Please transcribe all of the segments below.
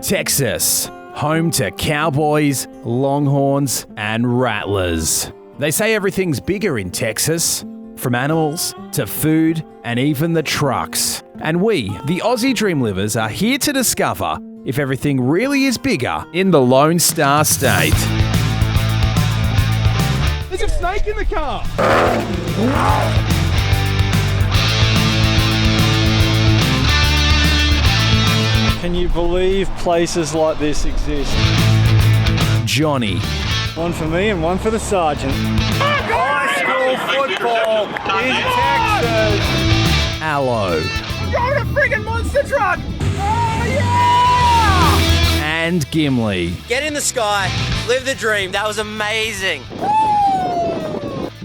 Texas, home to cowboys, longhorns, and rattlers. They say everything's bigger in Texas, from animals to food and even the trucks. And we, the Aussie Dreamlivers, are here to discover if everything really is bigger in the Lone Star State. There's a snake in the car! Can you believe places like this exist? Jonny. One for me and one for the sergeant. High school football in Texas. Alo. I'm driving a friggin' monster truck! Oh yeah! And Gimli. Get in the sky, live the dream. That was amazing.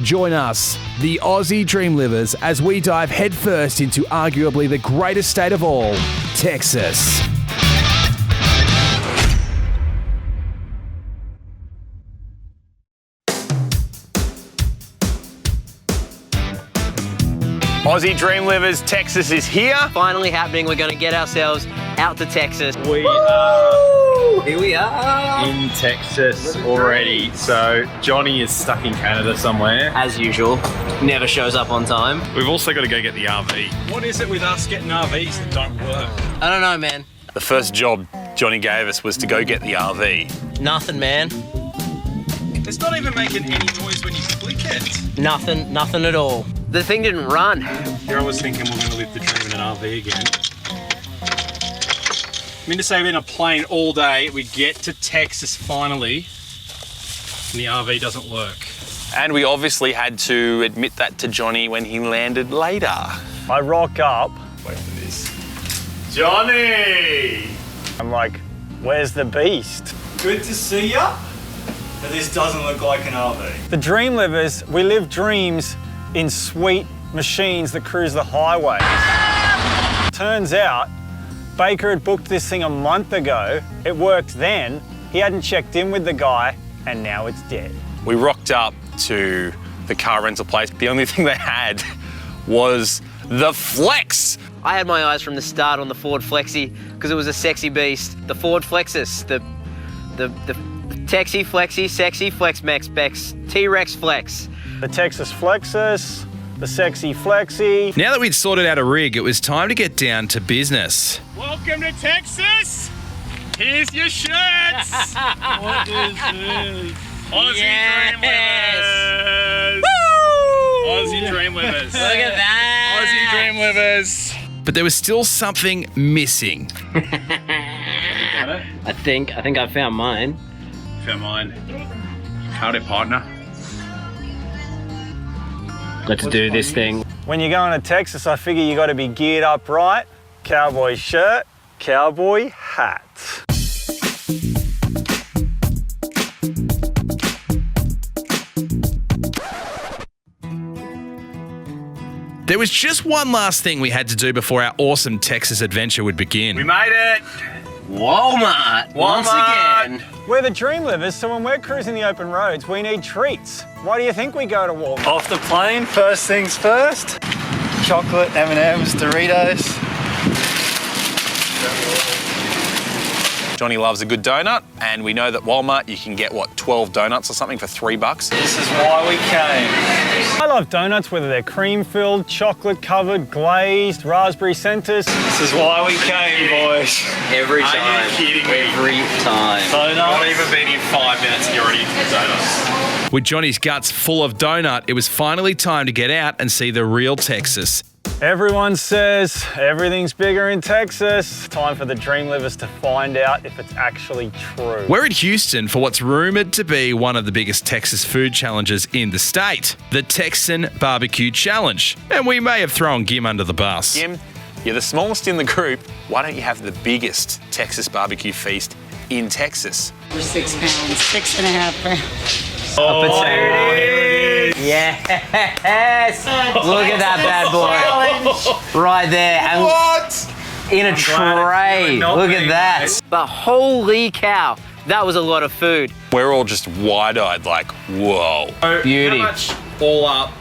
Join us, the Aussie Dreamlivers, as we dive headfirst into arguably the greatest state of all, Texas. Aussie Dreamlivers, Texas is here. Finally happening. We're going to get ourselves out to Texas. We are Here we are. in Texas already. So Jonny is stuck in Canada somewhere. As usual, never shows up on time. We've also got to go get the RV. What is it with us getting RVs that don't work? I don't know, man. The first job Jonny gave us was to go get the RV. Nothing, man. It's not even making any noise when you click it. Nothing at all. The thing didn't run. Here I was thinking we're going to live the dream in an RV again. I mean to say we're in a plane all day, we get to Texas finally, and the RV doesn't work. And we obviously had to admit that to Jonny when he landed later. I rock up, Wait for this. Jonny! I'm like, where's the beast? Good to see ya. But this doesn't look like an RV. The Dreamlivers, we live dreams in sweet machines that cruise the highway. Turns out, Baker had booked this thing a month ago. It worked then. He hadn't checked in with the guy, and now it's dead. We rocked up to the car rental place. The only thing they had was the Flex. I had my eyes from the start on the Ford Flexi because it was a sexy beast. The Ford Flexus, the Texy Flexi, sexy Flex Mex Bex, T-Rex Flex. The Texas Flexus, the sexy Flexi. Now that we'd sorted out a rig, it was time to get down to business. Welcome to Texas! Here's your shirts! What is this? Aussie Dreamlivers! Woo! Aussie Dreamlivers. Look at that! Aussie Dreamlivers. But there was still something missing. I think I found mine. Found mine. Howdy, partner. Let's do this thing. When you're going to Texas, I figure you got to be geared up right. Cowboy shirt, cowboy hat. There was just one last thing we had to do before our awesome Texas adventure would begin. We made it! Walmart. Once again. We're the Dreamlivers, so when we're cruising the open roads, we need treats. Why do you think we go to Walmart? Off the plane, first things first. Chocolate, M&Ms, Doritos. Jonny loves a good donut, and we know that Walmart you can get, 12 donuts or something for $3. This is why we came. I love donuts, whether they're cream-filled, chocolate-covered, glazed, raspberry centers. This is why we came, boys. Every time. Are you kidding me? Every time. Donuts. Not even been in 5 minutes and you're already into donuts. With Jonny's guts full of donut, it was finally time to get out and see the real Texas. Everyone says everything's bigger in Texas. Time for the Dreamlivers to find out if it's actually true. We're at Houston for what's rumoured to be one of the biggest Texas food challenges in the state, the Texan BBQ Challenge. And we may have thrown Gim under the bus. Gim, you're the smallest in the group. Why don't you have the biggest Texas barbecue feast in Texas? We're 6 pounds, 6.5 pounds. Oh, potato. Yes! Look at that bad boy. Right there. And what? in a tray. Look at that. But holy cow, that was a lot of food. We're all just wide-eyed like, whoa. Beauty. How much all up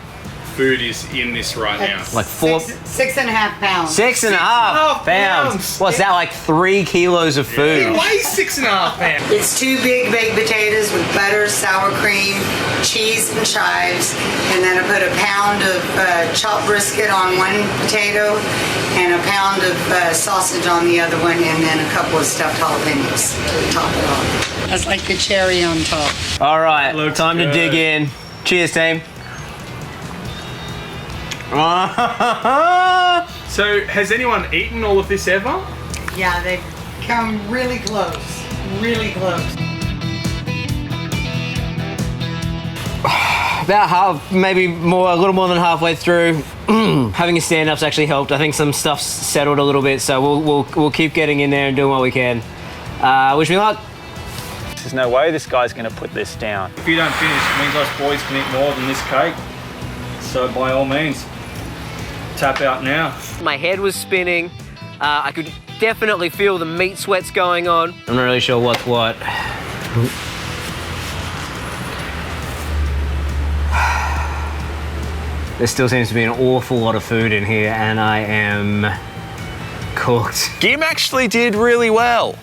food is in this right now? Like 4... 6.5 pounds. 6.5 pounds. What's that, like 3 kilos of food? It weighs 6.5 pounds. It's 2 big baked potatoes with butter, sour cream, cheese, and chives. And then I put a pound of chopped brisket on one potato and a pound of sausage on the other one, and then a couple of stuffed jalapenos to top it off. That's like the cherry on top. All right, time to dig in. Cheers, team. So, has anyone eaten all of this ever? Yeah, they've come really close. Really close. About half, maybe more, a little more than halfway through. Having a stand-up's actually helped. I think some stuff's settled a little bit, so we'll keep getting in there and doing what we can. Wish me luck. There's no way this guy's going to put this down. If you don't finish, it means us boys can eat more than this cake. So by all means, tap out now. My head was spinning. I could definitely feel the meat sweats going on. I'm not really sure what's what. There still seems to be an awful lot of food in here, and I am cooked. Gim actually did really well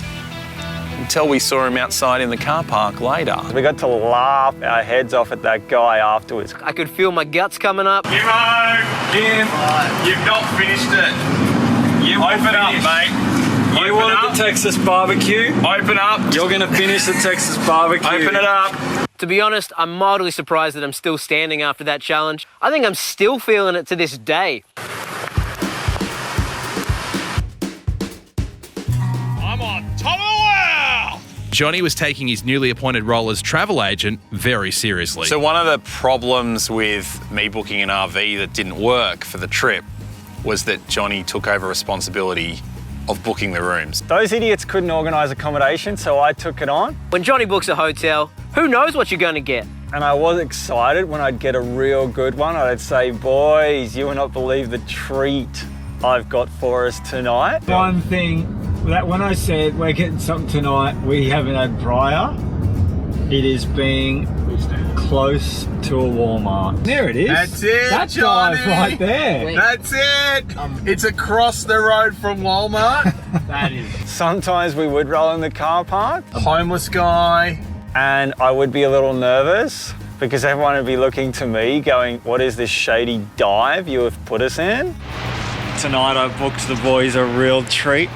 until we saw him outside in the car park later. We got to laugh our heads off at that guy afterwards. I could feel my guts coming up. Gim, you've not finished it. Open up, mate. You wanted the Texas barbecue? Open up. You're going to finish the Texas barbecue. Open it up. To be honest, I'm mildly surprised that I'm still standing after that challenge. I think I'm still feeling it to this day. I'm on top of the world. Jonny was taking his newly appointed role as travel agent very seriously. So one of the problems with me booking an RV that didn't work for the trip was that Jonny took over responsibility of booking the rooms. Those idiots couldn't organise accommodation, so I took it on. When Jonny books a hotel, who knows what you're going to get? And I was excited when I'd get a real good one. I'd say, boys, you will not believe the treat I've got for us tonight. One thing, that when I said we're getting something tonight we haven't had prior, it is being close to a Walmart. There it is. That's it, That Jonny. guy's right there. That's it. It's across the road from Walmart. That is. Sometimes we would roll in the car park, Homeless guy. and I would be a little nervous because everyone would be looking to me going, what is this shady dive you have put us in? Tonight I booked the boys a real treat.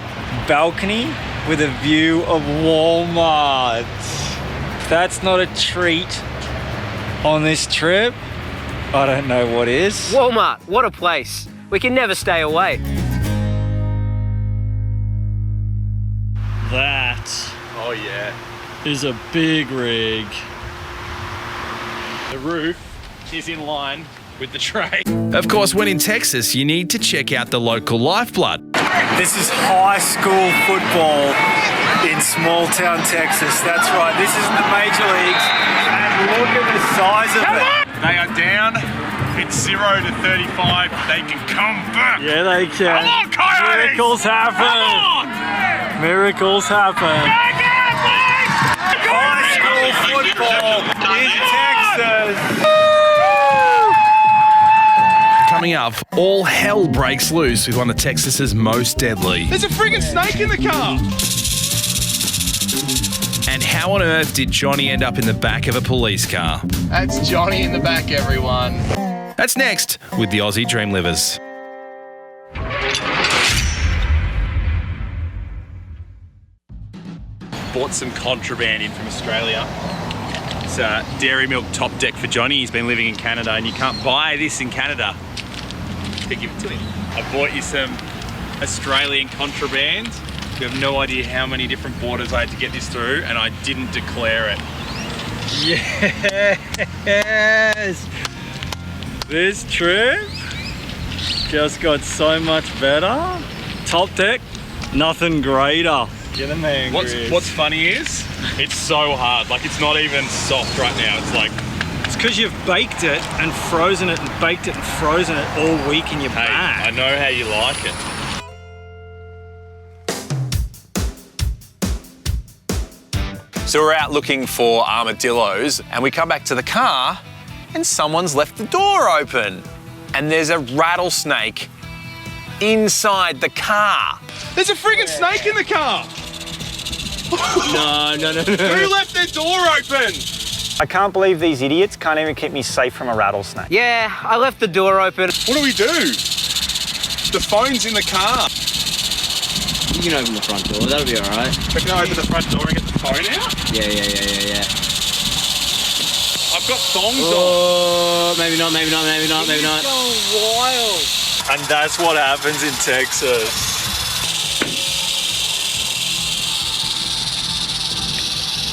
Balcony with a view of Walmart. That's not a treat on this trip. I don't know what is. Walmart, what a place. We can never stay away. That Oh yeah. is a big rig. The roof is in line with the tray. Of course, when in Texas, you need to check out the local lifeblood. This is high school football in small town Texas. That's right, this is the major leagues. And look at the size of it. They are down. It's 0 to 35. They can come back. Yeah, they can. Come on, Coyotes! Miracles happen. Come on! Miracles happen. High school football in Texas. Coming up, all hell breaks loose with one of Texas's most deadly. There's a friggin' snake in the car. And how on earth did Jonny end up in the back of a police car? That's Jonny in the back, everyone. That's next with the Aussie Dreamlivers. Bought some contraband in from Australia. It's a dairy milk top deck for Jonny. He's been living in Canada and you can't buy this in Canada. To give it to him. I bought you some Australian contraband. You have no idea how many different borders I had to get this through, and I didn't declare it. Yes! This trip just got so much better. Top deck, nothing greater. Get a man, What's funny is, it's so hard. Like, it's not even soft right now. It's like, It's because you've baked it and frozen it and baked it and frozen it all week in your hey, bag. I know how you like it. So we're out looking for armadillos and we come back to the car and someone's left the door open. and there's a rattlesnake inside the car. There's a friggin' snake in the car. No. Who left their door open? I can't believe these idiots can't even keep me safe from a rattlesnake. Yeah, I left the door open. What do we do? The phone's in the car. You can open the front door, that'll be alright. Can I open the front door and get the phone out? Yeah. I've got thongs on. Oh, maybe not. Going wild. And that's what happens in Texas.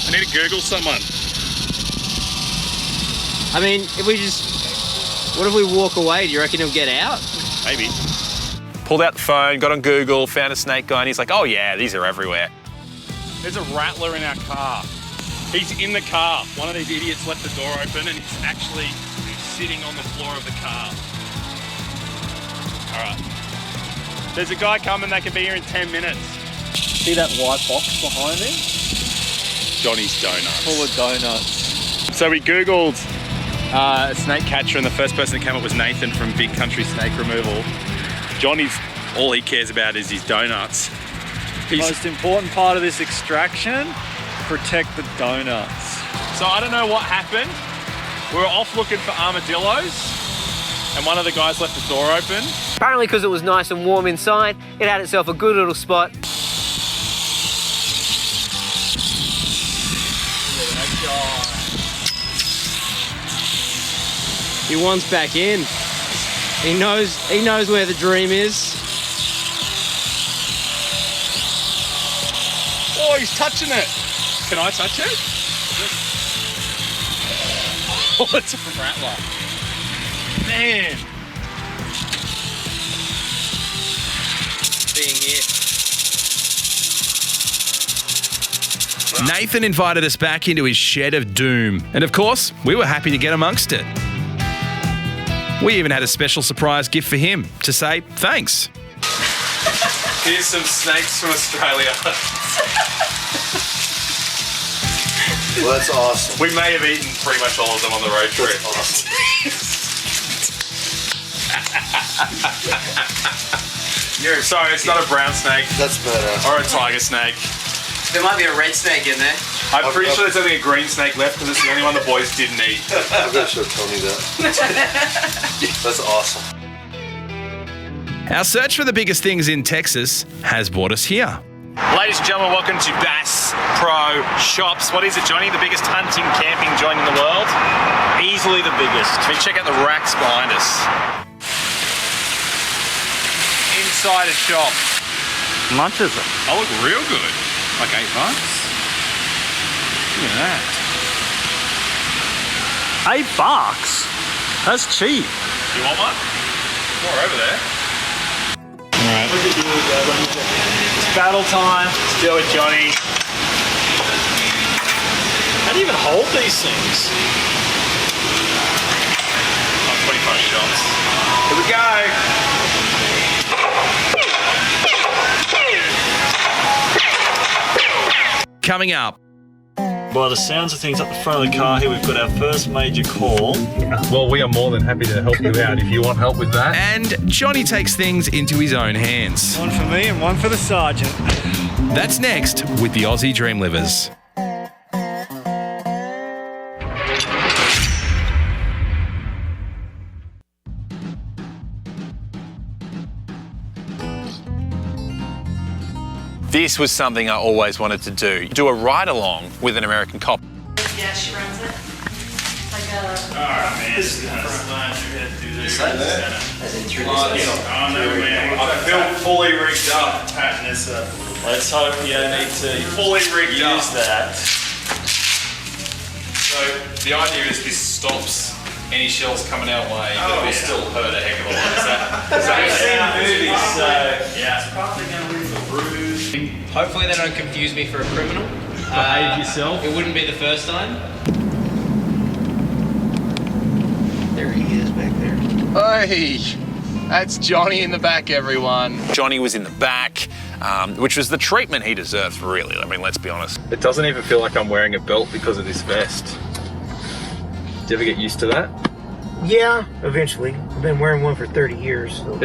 I need to Google someone. I mean, what if we walk away? Do you reckon he'll get out? Maybe. Pulled out the phone, got on Google, found a snake guy, and he's like, oh yeah, these are everywhere. There's a rattler in our car. He's in the car. One of these idiots left the door open and he's actually sitting on the floor of the car. All right. There's a guy coming that can be here in 10 minutes. See that white box behind him? Johnny's Donuts. Full of donuts. So we Googled a snake catcher and the first person that came up was Nathan from Big Country Snake Removal. Johnny's, all he cares about is his donuts. Most important part of this extraction, protect the donuts. So I don't know what happened. We were off looking for armadillos and one of the guys left the door open. Apparently because it was nice and warm inside, it had itself a good little spot. He wants back in. He knows where the dream is. Oh, he's touching it. Can I touch it? Oh, it's a rattler. Man. Being here. Nathan invited us back into his shed of doom. And of course, we were happy to get amongst it. We even had a special surprise gift for him to say thanks. Here's some snakes from Australia. Well, that's awesome. We may have eaten pretty much all of them on the road trip. Awesome. Sorry, it's not a brown snake. That's better. Or a tiger snake. There might be a red snake in there. I'm pretty sure there's only a green snake left because it's the only one the boys didn't eat. I'm gonna show Tony that. That's awesome. Our search for the biggest things in Texas has brought us here. Ladies and gentlemen, welcome to Bass Pro Shops. What is it, Johnny? The biggest hunting camping joint in the world? Easily the biggest. I mean, check out the racks behind us. Inside a shop. Much is it? I look real good. Like $8. Look at that. $8? That's cheap. You want one? More over there. Alright. It's battle time. Let's do it, Johnny. How do you even hold these things? 25 shots. Here we go. Coming up. By the sounds of things, up the front of the car here, we've got our first major call. Well, we are more than happy to help you out if you want help with that. And Johnny takes things into his own hands. One for me and one for the sergeant. That's next with the Aussie Dreamlivers. This was something I always wanted to do a ride-along with an American cop. Yeah, she runs it. Like a... Alright, man. This is the first line you had to do this. Oh, no, man. I feel fully rigged up. Patting this up. Let's hope you don't need to Fully rigged up. use that. So the idea is this stops any shells coming our way that will still hurt a heck of a lot. Is that I've seen movies, so... Yeah, it's probably going to leave a bruise. Hopefully they don't confuse me for a criminal. Behave yourself. It wouldn't be the first time. There he is back there. Hey, that's Johnny in the back, everyone. Johnny was in the back, which was the treatment he deserved, really. I mean, let's be honest. It doesn't even feel like I'm wearing a belt because of this vest. Do you ever get used to that? Yeah, eventually. I've been wearing one for 30 years. So.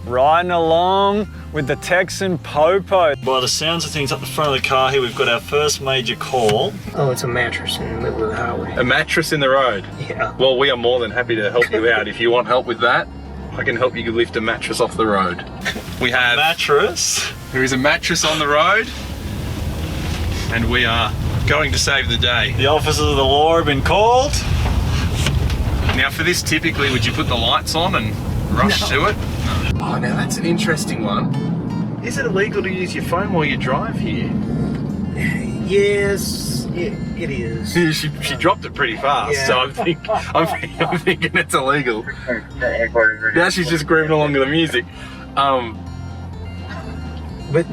Riding along with the Texan Popo. By the sounds of things up the front of the car here, we've got our first major call. Oh, it's a mattress in the middle of the highway. A mattress in the road? Yeah. Well, we are more than happy to help you out. If you want help with that, I can help you lift a mattress off the road. We have mattress. There is a mattress on the road, and we are going to save the day. The officers of the law have been called. Now for this, typically, would you put the lights on and rush to it? No. Oh, now that's an interesting one. Is it illegal to use your phone while you drive here? Yes, it is. She dropped it pretty fast, Yeah. so I'm thinking it's illegal. Now she's just grooving along to the music. But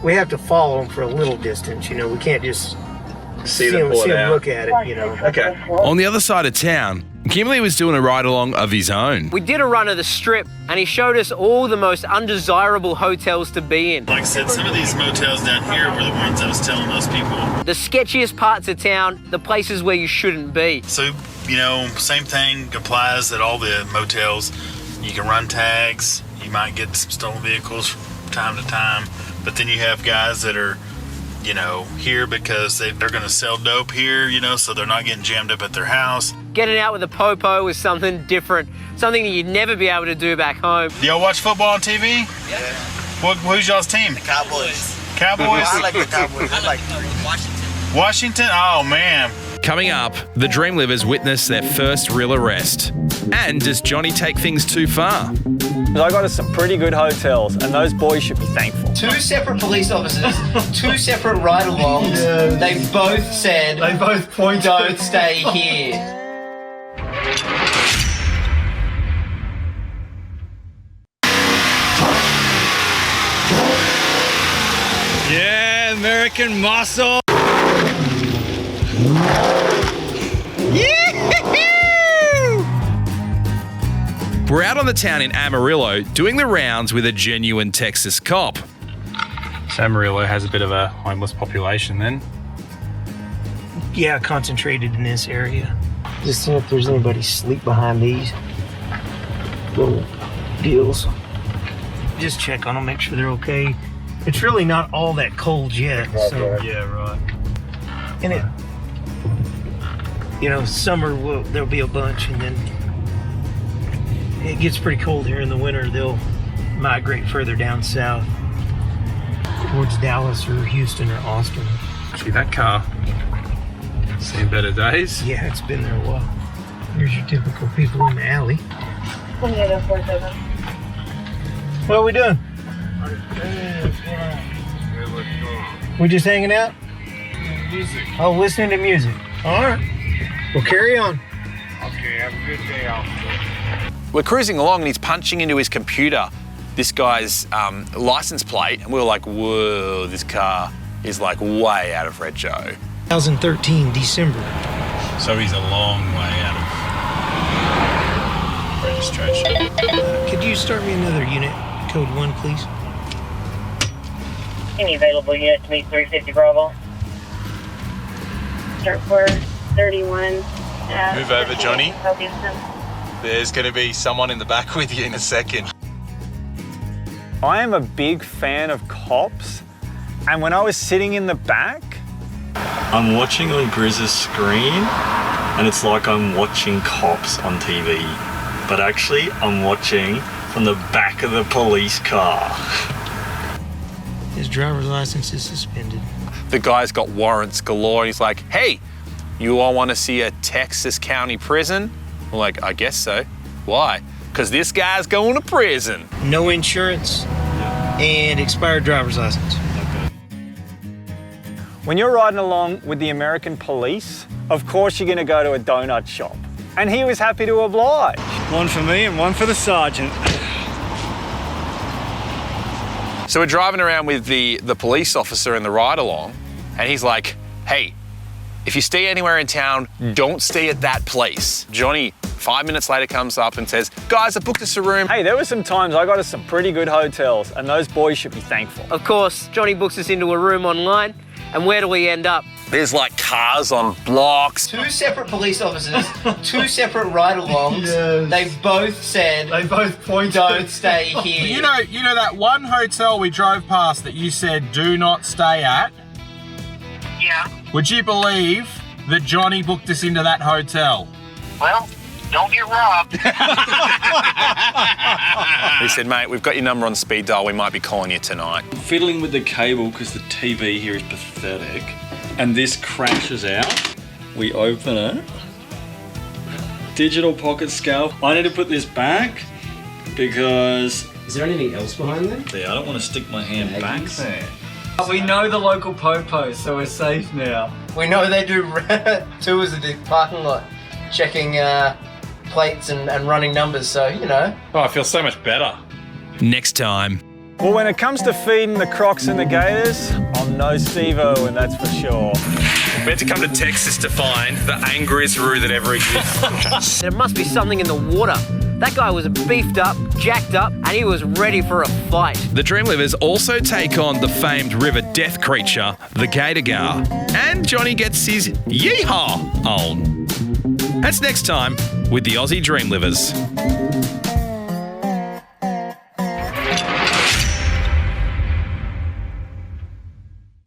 we have to follow them for a little distance, you know. We can't just see them look at it, you know. Okay. On the other side of town, Gimli was doing a ride-along of his own. We did a run of the strip and he showed us all the most undesirable hotels to be in. Like I said, some of these motels down here were the ones I was telling those people. The sketchiest parts of town, the places where you shouldn't be. So, you know, same thing applies at all the motels. You can run tags, you might get some stolen vehicles from time to time, but then you have guys that are, you know, here because they're going to sell dope here, you know, so they're not getting jammed up at their house. Getting out with a popo was something different, something that you'd never be able to do back home. Do y'all watch football on TV? Yeah. Who's y'all's team? The Cowboys. Cowboys? I like the Cowboys. I like Washington. Washington? Oh, man. Coming up, the Dreamlivers witness their first real arrest. And does Jonny take things too far? I got us some pretty good hotels, and those boys should be thankful. 2 separate police officers, 2 separate ride-alongs. Yeah. They both said, don't stay here. Yeah, American muscle. We're out on the town in Amarillo doing the rounds with a genuine Texas cop. So Amarillo has a bit of a homeless population then? Yeah, concentrated in this area. Just seeing if there's anybody asleep behind these little deals. Just check on them, make sure they're okay. It's really not all that cold yet, so. Yeah, right. And it, you know, summer there'll be a bunch, and then it gets pretty cold here in the winter. They'll migrate further down south towards Dallas or Houston or Austin. Gee, that car seen better days. Yeah, it's been there a while. Here's your typical people in the alley. 2847. What are we doing? We just hanging out? Music. Oh, listening to music. All right. Well, carry on. Okay, have a good day, officer. We're cruising along and he's punching into his computer this guy's license plate, and we were like, whoa, this car is like way out of retro. 2013, December. So he's a long way out of registration. Could you start me another unit, code 1, please? Any available unit to meet 350 Bravo. Start for 31. Move over, Jonny. Houston. There's going to be someone in the back with you in a second. I am a big fan of cops, and when I was sitting in the back, I'm watching on Grizz's screen, and it's like I'm watching cops on TV, but actually I'm watching from the back of the police car. His driver's license is suspended. The guy's got warrants galore, and he's like, hey, you all want to see a Texas county prison? We're like, I guess so. Why? Because this guy's going to prison. No insurance and expired driver's license. When you're riding along with the American police, of course you're going to go to a donut shop. And he was happy to oblige. One for me and one for the sergeant. So we're driving around with the police officer in the ride-along, and he's like, hey, if you stay anywhere in town, don't stay at that place. Jonny, 5 minutes later, comes up and says, guys, I booked us a room. Hey, there were some times I got us some pretty good hotels, and those boys should be thankful. Of course, Jonny books us into a room online, and where do we end up? There's like cars on blocks. 2 separate police officers, 2 separate ride-alongs. Yes. They both said, don't stay here. You know that one hotel we drove past that you said do not stay at? Yeah. Would you believe that Johnny booked us into that hotel? Well, don't get robbed. He said, mate, we've got your number on speed dial. We might be calling you tonight. Fiddling with the cable because the TV here is pathetic. And this crashes out. We open it. Digital pocket scale. I need to put this back because... Is there anything else behind them? Yeah, I don't want to stick my hand back there. We know the local popo, so we're safe now. We know they do tours of the parking lot, checking plates and running numbers, so, you know. Oh, I feel so much better. Next time. Well, when it comes to feeding the crocs and the gators, I'm no Steve-O, and that's for sure. We had to come to Texas to find the angriest roo that ever exists. There must be something in the water. That guy was beefed up, jacked up, and he was ready for a fight. The Dreamlivers also take on the famed river death creature, the gator gar. And Johnny gets his yeehaw on. That's next time with the Aussie Dreamlivers.